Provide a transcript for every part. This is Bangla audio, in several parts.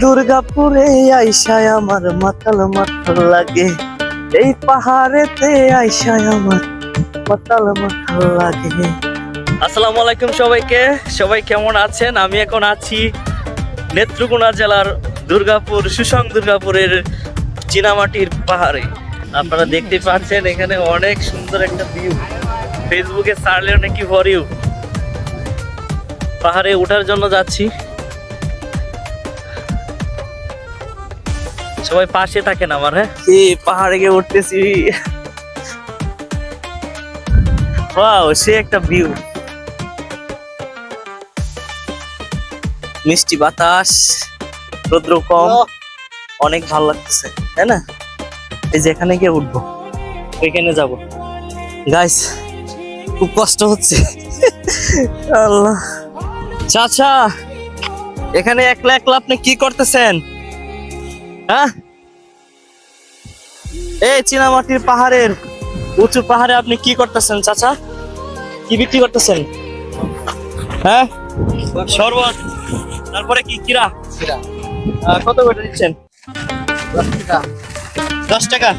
দুর্গাপুরে আইসায় আমার মাতাল মাতাল লাগে, এই পাহাড়েতে আইসায় আমার মাতাল মাতাল লাগে। আসসালামু আলাইকুম সবাইকে, সবাই কেমন আছেন? আমি এখন আছি নেত্রকোনা জেলার দুর্গাপুর, সুসং দুর্গাপুরের চীনামাটির পাহাড়ে। আপনারা দেখতে পাচ্ছেন এখানে অনেক সুন্দর একটা ভিউ, ফেসবুকে ছাড়লেও নাকি ফর ইউ। পাহাড়ে ওঠার জন্য যাচ্ছি, সবাই পাশে থাকেন আমার। হ্যাঁ, এই পাহাড়ে গিয়ে উঠতেছি, ওয়াও সে একটা ভিউ, মিষ্টি বাতাস, রৌদ্র কম, অনেক ভালো লাগতেছে, তাই না? এই যে এখানে গিয়ে উঠবো, ওইখানে যাব। গাইস খুব কষ্ট হচ্ছে, আল্লাহ। চাচা এখানে একলা একলা আপনি কি করতেছেন? হ্যাঁ, এই চীনামাটির পাহাড়ের উঁচু পাহাড়ে আপনি কি করতেছেন চাচা? কি বিক্রি করতেছেন? হ্যাঁ, শরবত, তারপরে কি কিরা কত করে দিচ্ছেন? 10 টাকা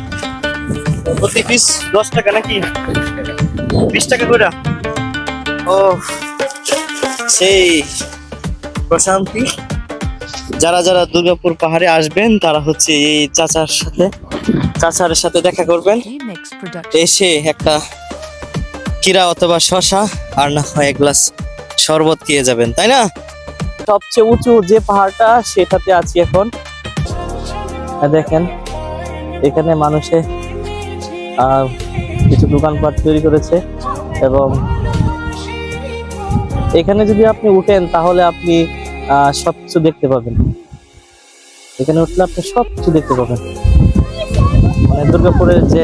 প্রতি পিস, 10 টাকা নাকি 20 টাকা করে? ও সেই প্রশান্তি। যারা যারা দুর্গাপুর পাহাড়ে আসবেন তারা হচ্ছে এই চাচার সাথে দেখা করবেন, এসে একটা কিরা অথবা শশা আর না হয় এক গ্লাস শরবত খেয়ে যাবেন, তাই না? সবচেয়ে উঁচু যে পাহাড়টা সেটাতে আছি এখন। দেখেন এখানে মানুষে কিছু দোকানপাট তৈরি করেছে, এবং এখানে যদি আপনি উঠেন তাহলে আপনি সবকিছু দেখতে পাবেন। এখানে উঠলে আপনি সবকিছু দেখতে পাবেন, মানে দুর্গাপুরের যে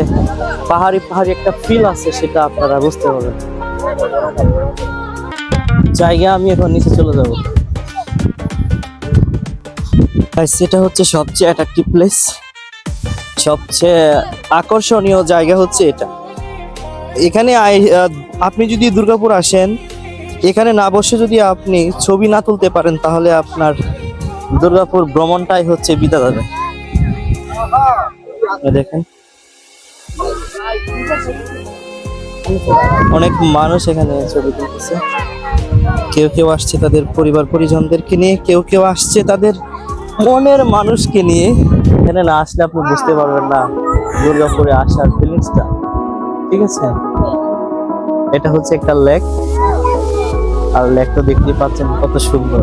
পাহাড়ি একটা ফিল আছে সেটা আপনারা বুঝতে পারবেন। জায়গা আমি এখন নিচে চলে যাব। সেটা হচ্ছে সবচেয়ে অ্যাট্রাকটিভ প্লেস, সবচেয়ে আকর্ষণীয় জায়গা হচ্ছে এটা। এখানে আপনি যদি দুর্গাপুর আসেন, এখানে না বসে যদি আপনি ছবি না তুলতে পারেন তাহলে আপনার দুর্গাপুর ভ্রমণটাই হচ্ছে বিতা যাবে। দেখেন অনেক মানুষ এখানে ছবি তুলতেছে, কেউ কেউ আসছে তাদের পরিবার পরিজনদেরকে নিয়ে, কেউ কেউ আসছে তাদের মনের মানুষকে নিয়ে। এখানে না আসলে আপনি বুঝতে পারবেন না দুর্গাপুরে আসার ফিলিংসটা, ঠিক আছে? এটা হচ্ছে একটা লেক, আর লেকটা দেখতে পাচ্ছেন কত সুন্দর।